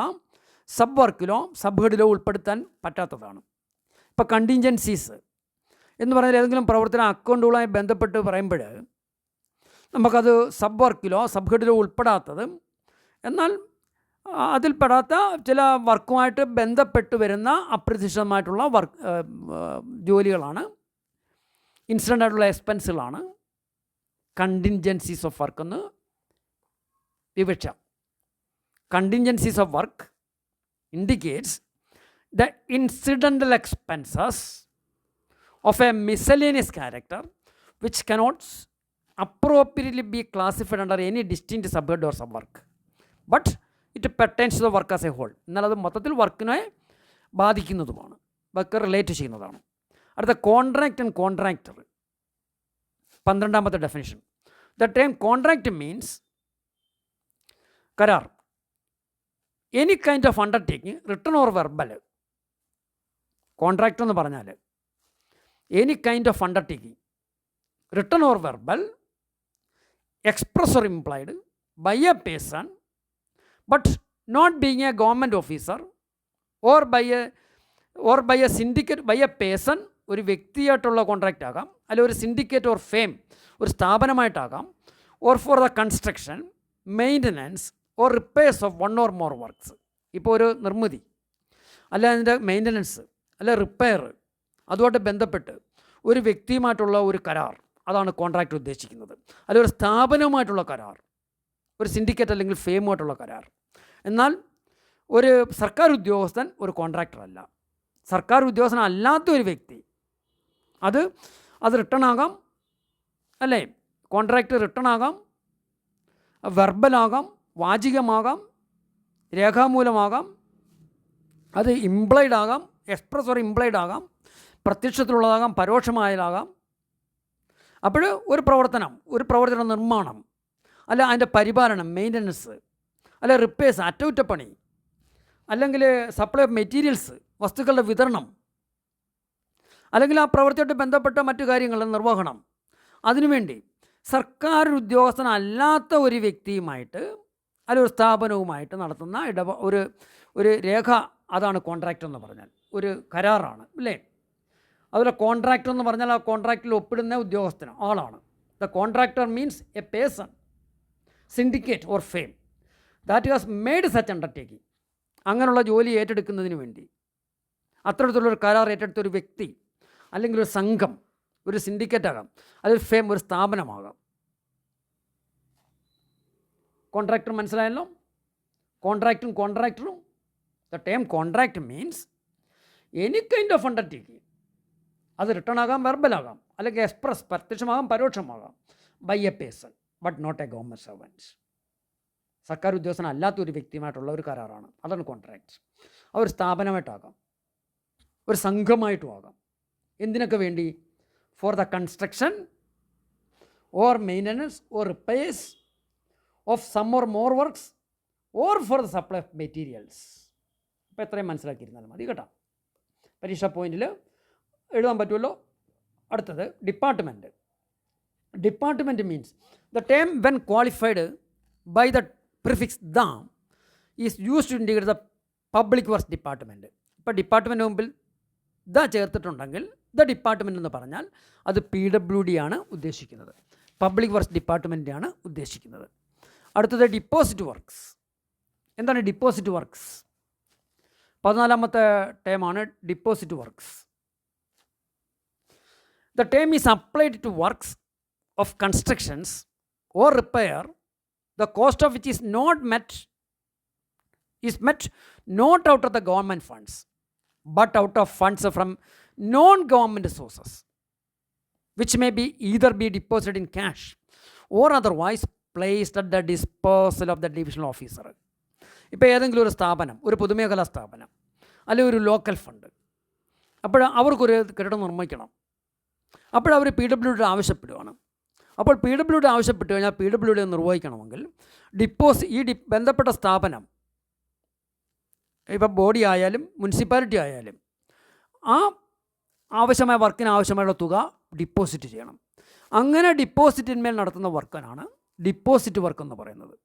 സബ് വർക്കിലോ സബ് ഹെഡിലോ ഉൾപ്പെടുത്താൻ പറ്റാത്തതാണ്. ഇപ്പോൾ കണ്ടിൻജൻസീസ് എന്ന് പറഞ്ഞാൽ ഏതെങ്കിലും പ്രവർത്തന അക്കൗണ്ടുകളുമായി ബന്ധപ്പെട്ട് പറയുമ്പോൾ നമുക്കത് സബ് വർക്കിലോ സബ് ഹെഡിലോ ഉൾപ്പെടാത്തത്, എന്നാൽ അതിൽപ്പെടാത്ത ചില വർക്കുമായിട്ട് ബന്ധപ്പെട്ട് വരുന്ന അപ്രതീക്ഷിതമായിട്ടുള്ള ജോലികളാണ്, ഇൻസിഡൻ്റായിട്ടുള്ള എക്സ്പെൻസുകളാണ് കണ്ടിൻജൻസീസ് ഓഫ് വർക്ക് എന്ന് വിവക്ഷ. Contingencies of work indicates the incidental expenses of a miscellaneous character which cannot appropriately be classified under any distinct subhead or subwork but it pertains to the work as a whole. എന്നാൽ അത് മൊത്തത്തിൽ വർക്കിനെ ബാധിക്കുന്നതുമാണ്, work relate ചെയ്യുന്നതാണ്. അടുത്ത contract and contractor. 12ാമത്തെ definition. The term contract means കരാർ, any kind of undertaking written or verbal. Contract എന്ന് പറഞ്ഞാൽ any kind of undertaking written or verbal express or implied by a person but not being a government officer or by a syndicate, by a person, ഒരു വ്യക്തിയായിട്ടുള്ള contract ആകാം, അല്ലെങ്കിൽ ഒരു syndicate or firm, ഒരു സ്ഥാപനമായിട്ടാകാം, or for the construction, maintenance or repairs of one or more works. ഇപ്പോൾ ഒരു നിർമ്മിതി അല്ല അതിൻ്റെ മെയിൻ്റനൻസ് അല്ല റിപ്പയർ, അതുമായിട്ട് ബന്ധപ്പെട്ട് ഒരു വ്യക്തിയുമായിട്ടുള്ള ഒരു കരാർ, അതാണ് കോൺട്രാക്റ്റ് ഉദ്ദേശിക്കുന്നത്. അല്ലെങ്കിൽ ഒരു സ്ഥാപനവുമായിട്ടുള്ള കരാർ, ഒരു സിൻഡിക്കേറ്റ് അല്ലെങ്കിൽ ഫേമുമായിട്ടുള്ള കരാർ. എന്നാൽ ഒരു സർക്കാർ ഉദ്യോഗസ്ഥൻ ഒരു കോൺട്രാക്ടർ അല്ല. സർക്കാർ ഉദ്യോഗസ്ഥൻ അല്ലാത്ത ഒരു വ്യക്തി അത് റിട്ടേൺ ആകാം അല്ലേ, കോൺട്രാക്റ്റ് റിട്ടേൺ ആകാം, വെർബലാകാം, വാചികമാകാം, രേഖാമൂലമാകാം, അത് ഇംപ്ലൈഡ് ആകാം, എക്സ്പ്രസ് ഓർ ഇംപ്ലൈഡ് ആകാം, പ്രത്യക്ഷത്തിലുള്ളതാകാം, പരോക്ഷമായതാകാം. അപ്പോൾ ഒരു പ്രവർത്തന നിർമ്മാണം അല്ല അതിൻ്റെ പരിപാലനം, മെയിൻ്റനൻസ് അല്ല റിപ്പയേഴ്സ്, അറ്റകുറ്റപ്പണി, അല്ലെങ്കിൽ സപ്ലൈ ഓഫ് മെറ്റീരിയൽസ്, വസ്തുക്കളുടെ വിതരണം, അല്ലെങ്കിൽ ആ പ്രവൃത്തിയായിട്ട് ബന്ധപ്പെട്ട മറ്റു കാര്യങ്ങളുടെ നിർവഹണം, അതിനുവേണ്ടി സർക്കാർ ഉദ്യോഗസ്ഥനല്ലാത്ത ഒരു വ്യക്തിയുമായിട്ട് അല്ലെങ്കിൽ ഒരു സ്ഥാപനവുമായിട്ട് നടത്തുന്ന ഒരു രേഖ, അതാണ് കോൺട്രാക്റ്റ് എന്ന് പറഞ്ഞാൽ. ഒരു കരാറാണ് അല്ലേ. അതുപോലെ കോൺട്രാക്ടർ എന്ന് പറഞ്ഞാൽ ആ കോൺട്രാക്റ്റിൽ ഒപ്പിടുന്ന ഉദ്യോഗസ്ഥന് ആളാണ്. The contractor means A person, syndicate or firm that has made such undertaking. അങ്ങനെയുള്ള ജോലി ഏറ്റെടുക്കുന്നതിന് വേണ്ടി അത്തരത്തിലുള്ളൊരു കരാർ ഏറ്റെടുത്ത ഒരു വ്യക്തി അല്ലെങ്കിൽ ഒരു സംഘം, ഒരു സിൻഡിക്കേറ്റ് ആകാം, അതൊരു ഫേം, ഒരു സ്ഥാപനമാകാം. കോൺട്രാക്ടർ മനസ്സിലായല്ലോ. കോൺട്രാക്ടറും the term contract means any kind of undertaking, അത് റിട്ടേൺ ആകാം, വെർബലാകാം, അല്ലെങ്കിൽ എക്സ്പ്രസ്, പ്രത്യക്ഷമാകാം, പരോക്ഷമാകാം, by a person but not a government servant. സർക്കാർ ഉദ്യോഗസ്ഥൻ അല്ലാത്ത ഒരു വ്യക്തിയുമായിട്ടുള്ള ഒരു കരാറാണ്, അതാണ് കോൺട്രാക്റ്റ്. അത് ഒരു സ്ഥാപനമായിട്ടാകാം, ഒരു സംഘമായിട്ടും ആകാം. എന്തിനൊക്കെ വേണ്ടി? For the construction or maintenance or repairs of some or more works or for the supply of materials. അപ്പോൾ എത്രയും മനസ്സിലാക്കിയിരുന്നാലും മതി കേട്ടോ. പരീക്ഷാ പോയിന്റിൽ എഴുതാൻ പറ്റുമല്ലോ. അടുത്തത് department. department means the term when qualified by the prefix the is used to indicate the public works department. ഇപ്പോൾ ഡിപ്പാർട്ട്മെൻറ്റ് മുമ്പിൽ ദ ചേർത്തിട്ടുണ്ടെങ്കിൽ ദ ഡിപ്പാർട്ട്മെൻറ്റ് എന്ന് പറഞ്ഞാൽ അത് PWD ആണ് ഉദ്ദേശിക്കുന്നത്, പബ്ലിക് വർക്ക്സ് ഡിപ്പാർട്ട്മെൻറ്റാണ് ഉദ്ദേശിക്കുന്നത്. അടുത്തത് ഡിപ്പോസിറ്റ് വർക്ക്സ്. എന്താണ് ഡിപ്പോസിറ്റ് വർക്ക്സ്? 14ാമത്തെ ടേമാണ് deposit works. The term is applied to works of constructions or repair, the cost of which is met not out of the government funds, but out of funds from non-government sources, which may be either be deposited in cash or otherwise placed at the disposal of the divisional officer. ഇപ്പോൾ ഏതെങ്കിലും ഒരു സ്ഥാപനം, ഒരു പൊതുമേഖലാ സ്ഥാപനം അല്ലെങ്കിൽ ഒരു local fund, അപ്പോൾ അവർക്കൊരു കെട്ടിടം നിർമ്മിക്കണം. അപ്പോഴവർ PWD ആവശ്യപ്പെടുകയാണ്. അപ്പോൾ PWD ആവശ്യപ്പെട്ട് കഴിഞ്ഞാൽ PWD നിർവഹിക്കണമെങ്കിൽ ബന്ധപ്പെട്ട സ്ഥാപനം, ഇപ്പോൾ ബോഡി ആയാലും മുനിസിപ്പാലിറ്റി ആയാലും, ആ ആവശ്യമായ വർക്കിന് ആവശ്യമായുള്ള തുക ഡിപ്പോസിറ്റ് ചെയ്യണം. അങ്ങനെ ഡിപ്പോസിറ്റിന്മേൽ നടത്തുന്ന വർക്കിനാണ് ഡിപ്പോസിറ്റ് വർക്ക് എന്ന് പറയുന്നത്.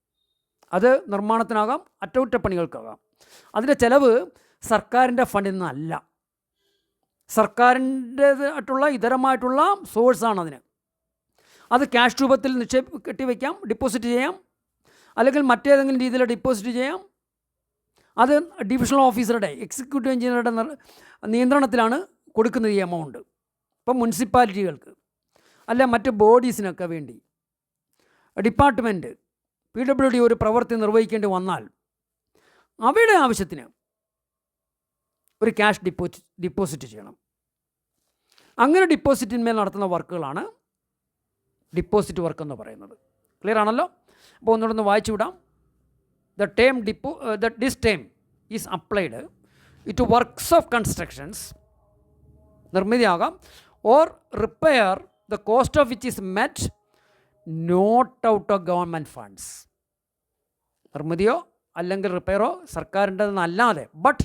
അത് നിർമ്മാണത്തിനാകാം, അറ്റകുറ്റപ്പണികൾക്കാകാം. അതിൻ്റെ ചിലവ് സർക്കാരിൻ്റെ ഫണ്ടിൽ നിന്നല്ല, സർക്കാരിൻ്റേതായിട്ടുള്ള ഇതരമായിട്ടുള്ള സോഴ്സാണ് അതിന്. അത് ക്യാഷ് രൂപത്തിൽ കെട്ടിവെക്കാം, ഡിപ്പോസിറ്റ് ചെയ്യാം, അല്ലെങ്കിൽ മറ്റേതെങ്കിലും രീതിയിൽ ഡിപ്പോസിറ്റ് ചെയ്യാം. അത് ഡിവിഷണൽ ഓഫീസറുടെ, എക്സിക്യൂട്ടീവ് എഞ്ചിനീയറുടെ നിയന്ത്രണത്തിലാണ് കൊടുക്കുന്നത് ഈ എമൗണ്ട്. ഇപ്പം മുനിസിപ്പാലിറ്റികൾക്ക് അല്ല മറ്റ് ബോഡീസിനൊക്കെ വേണ്ടി ഡിപ്പാർട്ട്മെൻറ്റ് PWD ഒരു പ്രവൃത്തി നിർവഹിക്കേണ്ടി വന്നാൽ അവയുടെ ആവശ്യത്തിന് ഒരു ക്യാഷ് ഡിപ്പോസിറ്റ് ചെയ്യണം. അങ്ങനെ ഡിപ്പോസിറ്റിന്മേൽ നടത്തുന്ന വർക്കുകളാണ് ഡിപ്പോസിറ്റ് വർക്ക് എന്ന് പറയുന്നത്. ക്ലിയർ ആണല്ലോ? അപ്പോൾ ഒന്നുകൂടെ വായിച്ചു വിടാം. This term is applied to works of constructions, നിർമ്മിതിയാകാം, or repair, the cost of which is met not out of government funds. നിർമ്മിതിയോ അല്ലെങ്കിൽ റിപ്പയറോ സർക്കാരിൻ്റെ അല്ലാതെ, but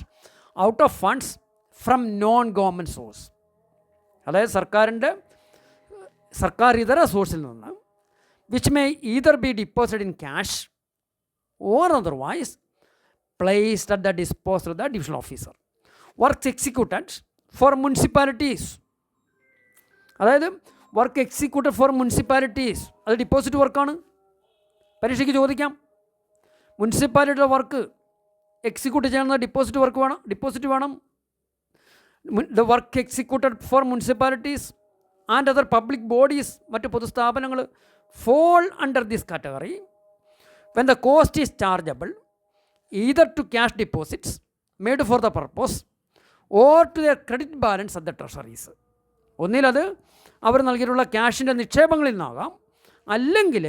out of funds from non government source, അതായത് സർക്കാർ ഇതര സോഴ്സിൽ നിന്ന്, which may either be deposited in cash or otherwise placed at the disposal of the divisional officer. Works executed for municipalities, അതായത് വർക്ക് എക്സിക്യൂട്ടഡ് ഫോർ മുനിസിപ്പാലിറ്റീസ്, അത് deposit വർക്കാണ്. പരീക്ഷയ്ക്ക് ചോദിക്കാം, മുനിസിപ്പാലിറ്റിയുടെ വർക്ക് എക്സിക്യൂട്ട് ചെയ്യണമെന്ന് ഡിപ്പോസിറ്റ് വേണം. The work executed for municipalities and other public bodies, മറ്റ് പൊതുസ്ഥാപനങ്ങൾ fall under this category when the cost is chargeable either to cash deposits made for the purpose or to their credit balance at the treasuries. ഒന്നിലത് അവർ നൽകിയിട്ടുള്ള ക്യാഷിൻ്റെ നിക്ഷേപങ്ങളിൽ നിന്നാകാം, അല്ലെങ്കിൽ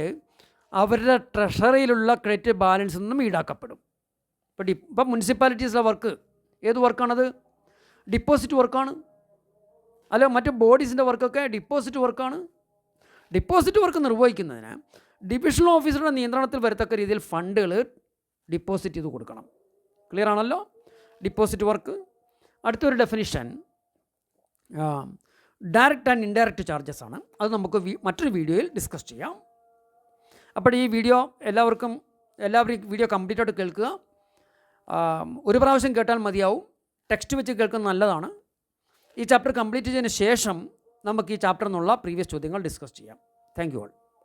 അവരുടെ ട്രഷറിയിലുള്ള credit ബാലൻസിൽ നിന്നും ഈടാക്കപ്പെടും. ഇപ്പം മുനിസിപ്പാലിറ്റീസിലെ work ഏത് വർക്കാണത്? Deposit വർക്കാണ്. അല്ല മറ്റ് ബോഡീസിൻ്റെ വർക്കൊക്കെ ഡിപ്പോസിറ്റ് വർക്കാണ്. ഡിപ്പോസിറ്റ് വർക്ക് നിർവഹിക്കുന്നതിന് ഡിവിഷണൽ ഓഫീസറുടെ നിയന്ത്രണത്തിൽ വരത്തക്ക രീതിയിൽ ഫണ്ടുകൾ ഡിപ്പോസിറ്റ് ചെയ്ത് കൊടുക്കണം. ക്ലിയർ ആണല്ലോ ഡിപ്പോസിറ്റ് വർക്ക്? അടുത്തൊരു definition direct and indirect charges ആണ്. അത് നമുക്ക് മറ്റൊരു വീഡിയോയിൽ ഡിസ്കസ് ചെയ്യാം. അപ്പോൾ ഈ വീഡിയോ എല്ലാവരും വീഡിയോ കംപ്ലീറ്റ് ആയിട്ട് കേൾക്കുക. ഒരു പ്രാവശ്യം കേട്ടാൽ മതിയാവും, ടെക്സ്റ്റ് വെച്ച് കേൾക്കുന്നത് നല്ലതാണ്. ഈ ചാപ്റ്റർ കംപ്ലീറ്റ് ചെയ്തതിന് ശേഷം നമുക്ക് ഈ ചാപ്റ്ററിൽ നിന്നുള്ള പ്രീവിയസ് ചോദ്യങ്ങൾ ഡിസ്കസ് ചെയ്യാം. Thank you all.